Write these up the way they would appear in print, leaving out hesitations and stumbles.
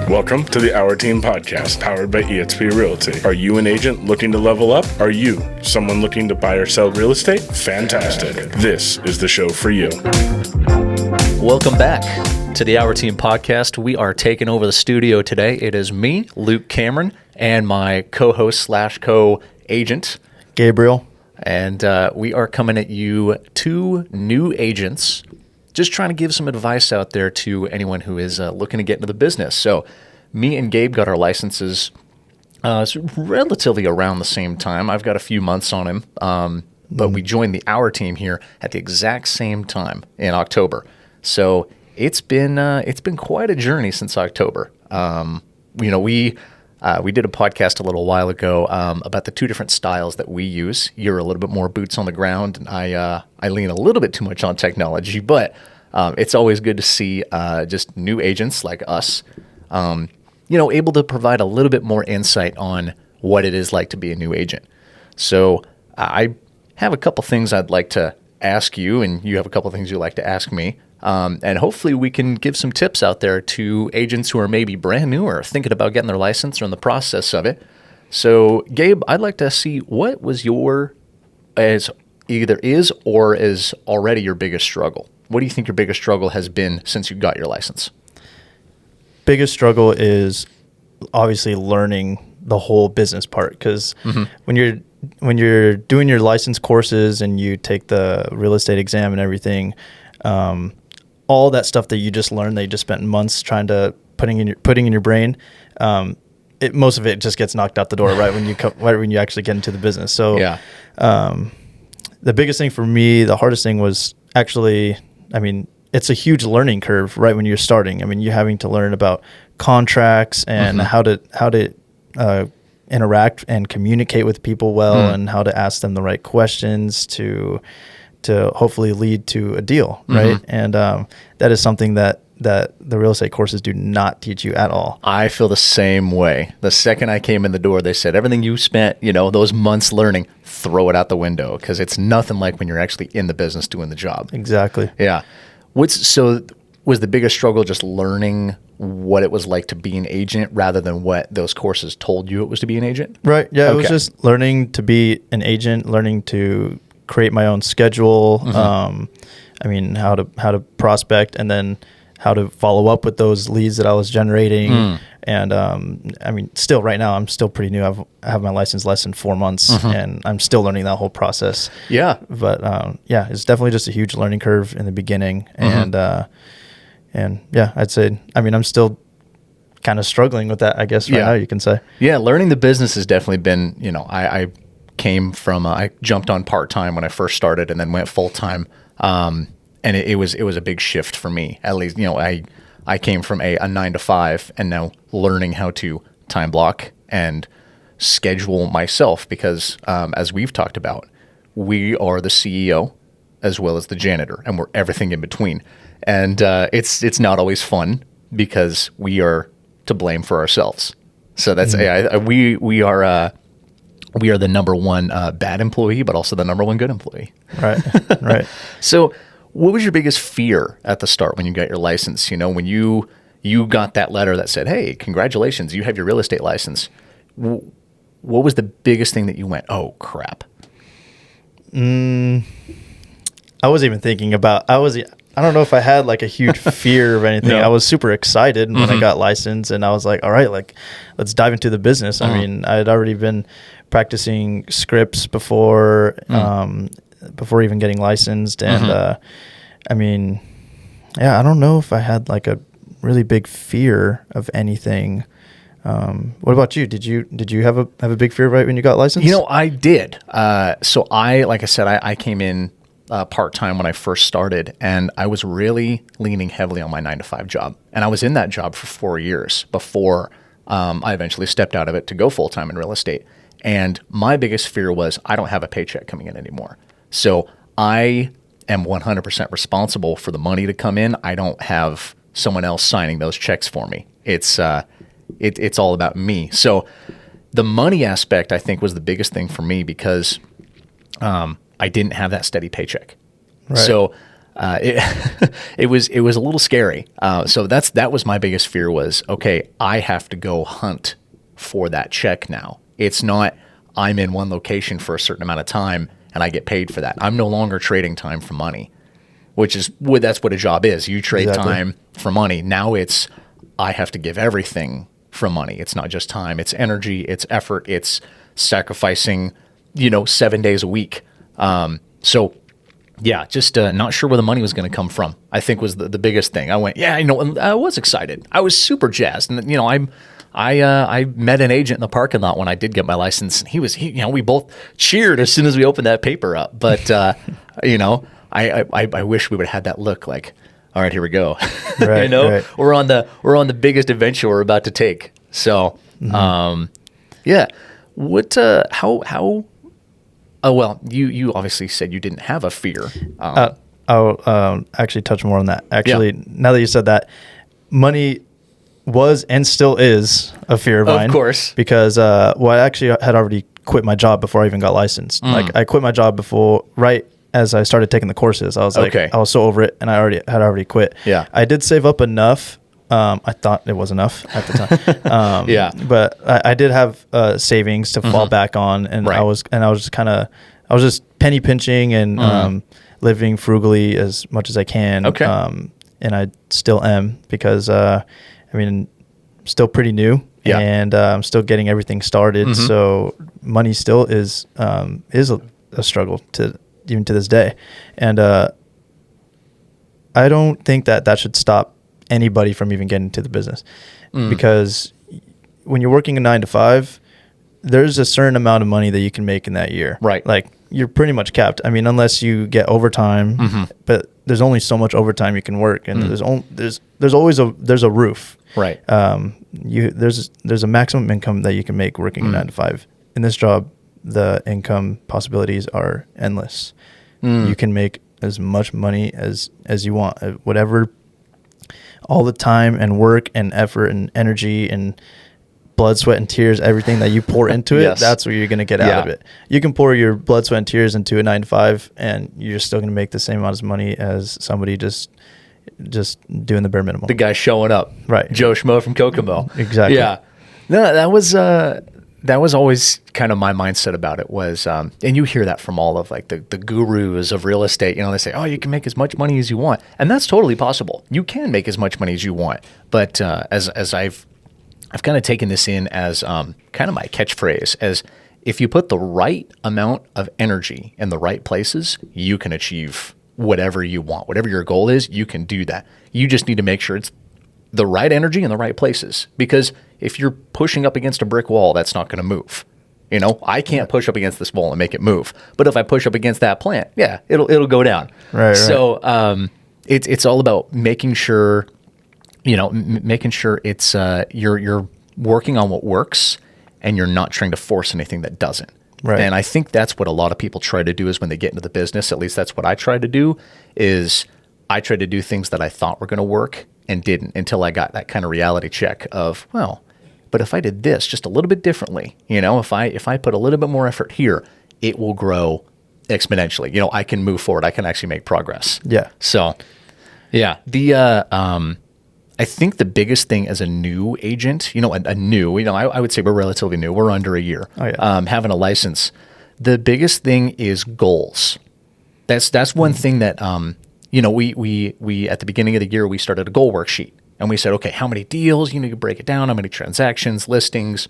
Welcome to the Our Team Podcast, powered by eXp Realty. Are you an agent looking to level up? Are you someone looking to buy or sell real estate? Fantastic. This is the show for you. Welcome back to the Our Team Podcast. We are taking over the studio today. It is me, Luke Cameron, and my co-host slash co-agent, Gabriel. And we are coming at you, two new agents, just trying to give some advice out there to anyone who is looking to get into the business. So me and Gabe got our licenses relatively around the same time. I've got a few months on him, but we joined the Our Team here at the exact same time in October. So it's been quite a journey since October. We did a podcast a little while ago about the two different styles that we use. You're a little bit more boots on the ground, and I lean a little bit too much on technology, but it's always good to see just new agents like us, able to provide a little bit more insight on what it is like to be a new agent. So I have a couple things I'd like to ask you, and you have a couple things you'd like to ask me. And hopefully we can give some tips out there to agents who are maybe brand new or thinking about getting their license or in the process of it. So, Gabe, I'd like to see what was as either is or is already your biggest struggle. What do you think your biggest struggle has been since you got your license? Biggest struggle is obviously learning the whole business part, because when you're doing your license courses and you take the real estate exam and everything, all that stuff that you just learned, that you just spent months trying to putting in your brain, most of it just gets knocked out the door right when you actually get into the business. So yeah. The biggest thing for me, the hardest thing was actually, it's a huge learning curve right when you're starting. You're having to learn about contracts and how to interact and communicate with people well, and how to ask them the right questions to hopefully lead to a deal, right? And that is something that the real estate courses do not teach you at all. I feel the same way. The second I came in the door, they said, everything you spent, those months learning, throw it out the window, because it's nothing like when you're actually in the business doing the job. Exactly. Yeah. Was the biggest struggle just learning what it was like to be an agent rather than what those courses told you it was to be an agent? Right. Yeah. Okay. It was just learning to be an agent, learning to create my own schedule. How to prospect, and then how to follow up with those leads that I was generating. And still right now, I'm still pretty new. I have my license less than 4 months, and I'm still learning that whole process. Yeah. But it's definitely just a huge learning curve in the beginning. And I'd say, I'm still kind of struggling with that, I guess, right now you can say. Yeah. Learning the business has definitely been, I came from, I jumped on part-time when I first started and then went full-time. And it was a big shift for me. At least, I came from a 9 to 5, and now learning how to time block and schedule myself, because as we've talked about, we are the CEO as well as the janitor, and we're everything in between. And it's not always fun, because we are to blame for ourselves. So that's we are the number one bad employee, but also the number one good employee. Right. Right. So what was your biggest fear at the start when you got your license? When you got that letter that said, hey, congratulations, you have your real estate license. What was the biggest thing that you went, oh, crap? I wasn't even thinking about, I don't know if I had like a huge fear of anything. No. I was super excited when I got licensed, and I was like, all right, let's dive into the business. I had already been practicing scripts before even getting licensed. And I don't know if I had like a really big fear of anything. What about you? Did you have a big fear right when you got licensed? I did. So like I said, I came in part-time when I first started, and I was really leaning heavily on my 9 to 5 job. And I was in that job for 4 years before I eventually stepped out of it to go full-time in real estate. And my biggest fear was I don't have a paycheck coming in anymore. So I am 100% responsible for the money to come in. I don't have someone else signing those checks for me. It's all about me. So the money aspect, I think, was the biggest thing for me, because I didn't have that steady paycheck. Right. So it was a little scary. So that was my biggest fear was, okay, I have to go hunt for that check now. It's not I'm in one location for a certain amount of time and I get paid for that. I'm no longer trading time for money, that's what a job is. You trade time for money. Now it's I have to give everything for money. It's not just time. It's energy. It's effort. It's sacrificing, 7 days a week. So yeah, just not sure where the money was going to come from, I think was the biggest thing. I went, and I was excited. I was super jazzed. And, I met an agent in the parking lot when I did get my license, and we both cheered as soon as we opened that paper up. But, I wish we would have had that look like, all right, here we go. Right, right. We're on the biggest adventure we're about to take. So, yeah. What, oh, well, you obviously said you didn't have a fear. I'll actually touch more on that. Actually, now that you said that, money was and still is a fear of mine. Of course. Because, I actually had already quit my job before I even got licensed. Like, I quit my job right as I started taking the courses. I was like, I was so over it, and I had already quit. Yeah. I did save up enough. I thought it was enough at the time. Yeah. But I did have savings to fall back on, and I was just penny pinching and living frugally as much as I can. Okay. And I still am because still pretty new. Yeah. And I'm still getting everything started. So money still is a struggle even to this day. And I don't think that should stop anybody from even getting into the business, because when you're working a 9 to 5, there's a certain amount of money that you can make in that year. Right. Like, you're pretty much capped. I mean, unless you get overtime, but there's only so much overtime you can work, and there's always a roof. Right. There's a maximum income that you can make working a 9 to 5. In this job, the income possibilities are endless. You can make as much money as you want, whatever. All the time and work and effort and energy and blood, sweat, and tears, everything that you pour into it, that's what you're going to get out of it. You can pour your blood, sweat, and tears into a 9 to 5, and you're still going to make the same amount of money as somebody just doing the bare minimum. The guy showing up. Right. Joe Schmo from Kokomo. Exactly. Yeah. No, that was always kind of my mindset about it was, and you hear that from all of like the gurus of real estate, they say, oh, you can make as much money as you want. And that's totally possible. You can make as much money as you want. But as I've kind of taken this in as kind of my catchphrase, as if you put the right amount of energy in the right places, you can achieve whatever you want. Whatever your goal is, you can do that. You just need to make sure it's the right energy in the right places, because if you're pushing up against a brick wall, that's not going to move. I can't push up against this wall and make it move. But if I push up against that plant, it'll go down. Right. So it's all about making sure, making sure it's you're working on what works, and you're not trying to force anything that doesn't. Right. And I think that's what a lot of people try to do is when they get into the business. At least that's what I try to do. Is I tried to do things that I thought were going to work and didn't, until I got that kind of reality check of, well, but if I did this just a little bit differently, if I put a little bit more effort here, it will grow exponentially. I can move forward. I can actually make progress. Yeah. So, yeah, I think the biggest thing as a new agent, I would say we're relatively new. We're under a year. Oh, yeah. Having a license. The biggest thing is goals. That's one thing that, we at the beginning of the year, we started a goal worksheet, and we said, okay, how many deals? You need to break it down. How many transactions, listings,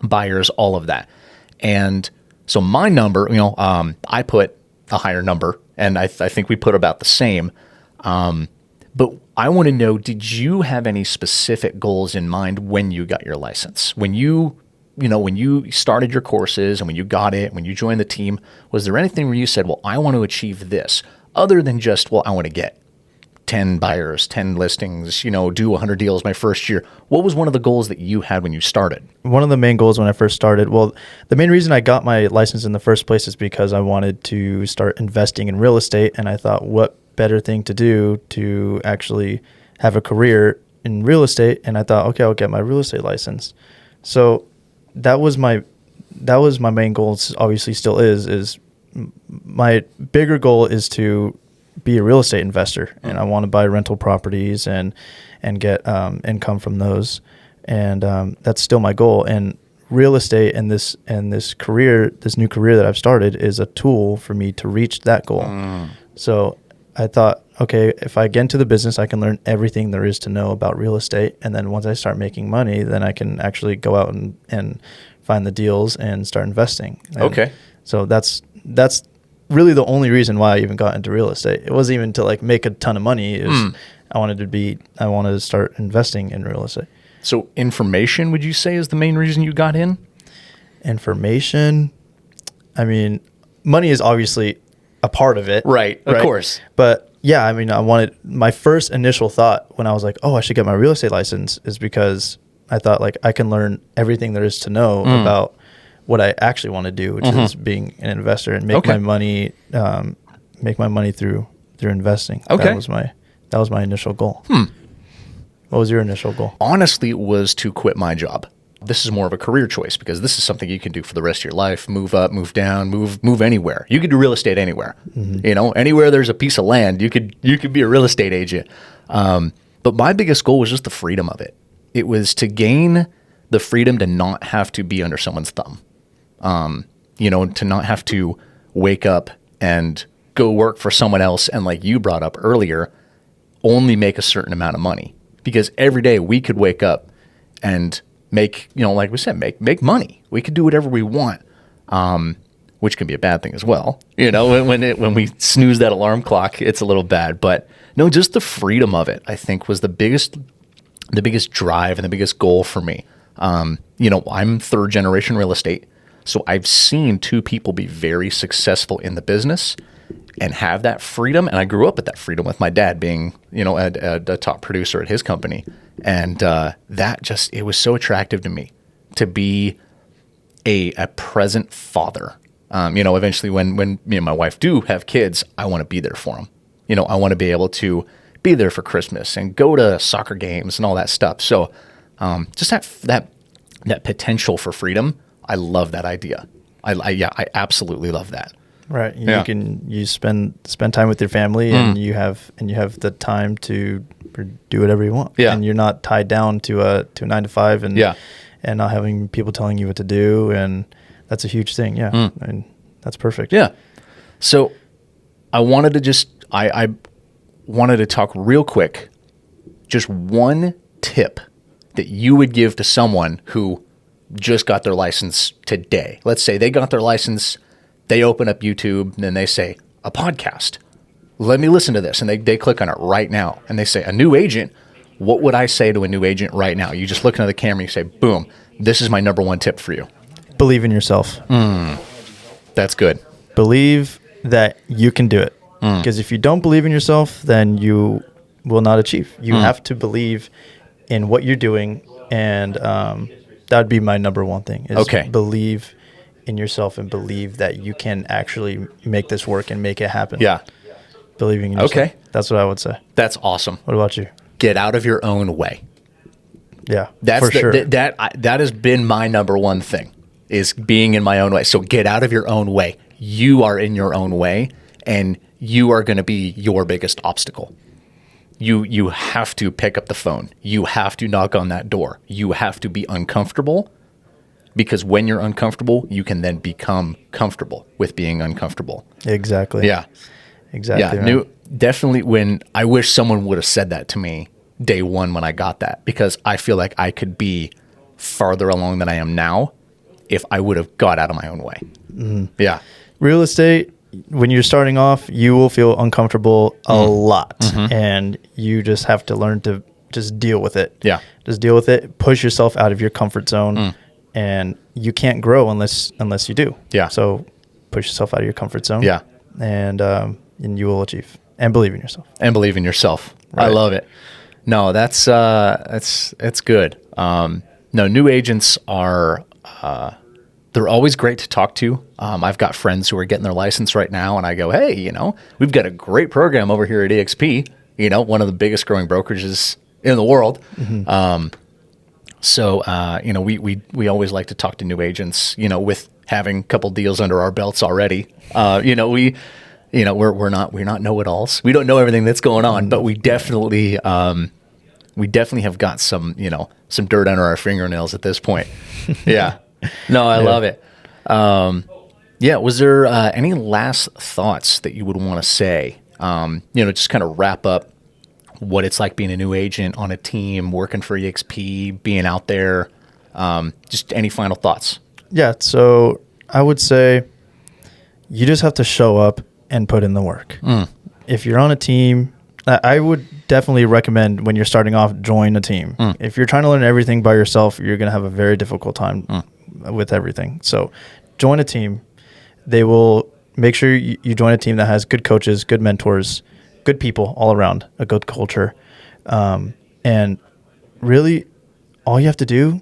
buyers, all of that. And so my number, I put a higher number, and I think we put about the same. But I want to know, did you have any specific goals in mind when you got your license? When you started your courses and when you got it, when you joined the team, was there anything where you said, well, I want to achieve this, other than just, well, I want to get 10 buyers, 10 listings, do 100 deals my first year? What was one of the goals that you had when you started? One of the main goals when I first started, well, the main reason I got my license in the first place is because I wanted to start investing in real estate. And I thought, what better thing to do to actually have a career in real estate? And I thought, okay, I'll get my real estate license. So that was my main goal. Obviously still is my bigger goal is to be a real estate investor, and I want to buy rental properties and get income from those, and that's still my goal. And real estate and this new career that I've started is a tool for me to reach that goal. So I thought, okay, if I get into the business, I can learn everything there is to know about real estate, and then once I start making money, then I can actually go out and find the deals and start investing. And Okay. so that's really the only reason why I even got into real estate. It wasn't even to like make a ton of money. It was, I wanted to start investing in real estate. So information, would you say, is the main reason you got in? Information. I mean, money is obviously a part of it. Right, of course. But yeah, I mean, my first initial thought when I was like, oh, I should get my real estate license is because I thought like I can learn everything there is to know about what I actually want to do, which is being an investor and make my money through investing. Okay. That was my initial goal. What was your initial goal? Honestly, it was to quit my job. This is more of a career choice because this is something you can do for the rest of your life. Move up, move down, move anywhere. You could do real estate anywhere. You know, anywhere there's a piece of land, you could be a real estate agent. But my biggest goal was just the freedom of it. It was to gain the freedom to not have to be under someone's thumb. You know, to not have to wake up and go work for someone else and, like you brought up earlier, only make a certain amount of money. Because every day we could wake up and make, you know, like we said, make money. We could do whatever we want, which can be a bad thing as well. You know, when we snooze that alarm clock, it's a little bad. But no, just the freedom of it, I think, was the biggest drive and the biggest goal for me. You know, I'm third generation real estate, so I've seen two people be very successful in the business and have that freedom. And I grew up with that freedom with my dad being, you know, a top producer at his company. And it was so attractive to me to be a present father. You know, eventually when me and my wife do have kids, I want to be there for them. You know, I want to be able to be there for Christmas and go to soccer games and all that stuff. So just that potential for freedom, I love that idea. I absolutely love that. Right. You spend time with your family and you have the time to do whatever you want. Yeah. And you're not tied down to a 9 to 5 and not having people telling you what to do, and that's a huge thing. Yeah. And that's perfect. Yeah. So I wanted to I wanted to talk real quick, just one tip that you would give to someone who just got their license today. Let's say they got their license, they open up YouTube, and then they say, a podcast. Let me listen to this. And they click on it right now. And they say, a new agent. What would I say to a new agent right now? You just look into the camera and you say, boom, this is my number one tip for you. Believe in yourself. That's good. Believe that you can do it. Because if you don't believe in yourself, then you will not achieve. You have to believe in what you're doing. And that would be my number one thing is believe in yourself and believe that you can actually make this work and make it happen. Yeah. Believing in yourself. Okay. That's what I would say. That's awesome. What about you? Get out of your own way. Yeah, That's for sure. That has been my number one thing, is being in my own way. So get out of your own way. You are in your own way, and you are going to be your biggest obstacle. You have to pick up the phone. You have to knock on that door. You have to be uncomfortable, because when you're uncomfortable, you can then become comfortable with being uncomfortable. Exactly. Yeah. Exactly. Yeah. Definitely when I wish someone would have said that to me day one when I got that, because I feel like I could be farther along than I am now if I would have got out of my own way. Yeah. Real estate, when you're starting off, you will feel uncomfortable a lot, and you just have to learn to just deal with it. Yeah. Just deal with it. Push yourself out of your comfort zone, and you can't grow unless you do. Yeah. So push yourself out of your comfort zone. Yeah. And you will achieve. And believe in yourself. And believe in yourself. Right. I love it. No, that's good. No, new agents are they're always great to talk to. I've got friends who are getting their license right now, and I go, hey, you know, we've got a great program over here at EXP. You know, one of the biggest growing brokerages in the world. So you know, we always like to talk to new agents. You know, with having a couple deals under our belts already. You know, you know, we're not know-it-alls. We don't know everything that's going on, but we definitely have got some, you know, some dirt under our fingernails at this point. Yeah. No, I love it. Yeah. Was there any last thoughts that you would want to say? You know, just kind of wrap up what it's like being a new agent on a team, working for EXP, being out there. Just any final thoughts? Yeah. So I would say you just have to show up and put in the work. If you're on a team, I would definitely recommend when you're starting off, join a team. If you're trying to learn everything by yourself, you're going to have a very difficult time with everything. So join a team. They will make sure you join a team that has good coaches, good mentors, good people all around, a good culture. And really all you have to do,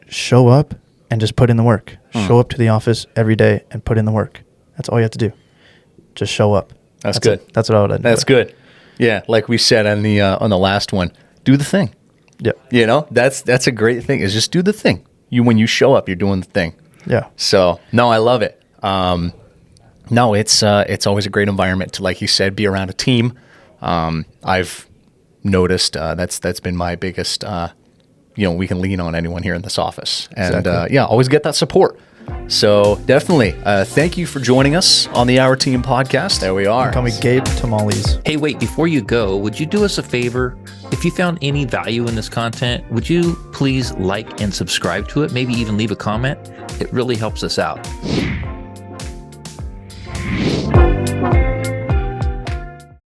show up and just put in the work. Show up to the office every day and put in the work. That's all you have to do. Just show up. That's good. That's what I would do. That's good. Yeah, like we said on the last one, do the thing. Yep. You know, that's a great thing, is just do the thing. When you show up, you're doing the thing. Yeah. So, no, I love it. No, it's always a great environment to, like you said, be around a team. I've noticed that's been my biggest, we can lean on anyone here in this office. And Exactly. always get that support. So definitely, thank you for joining us on the Our Team podcast. There we are. Call me Gabe Tamales. Hey, wait, before you go, would you do us a favor? If you found any value in this content, would you please like and subscribe to it? Maybe even leave a comment. It really helps us out.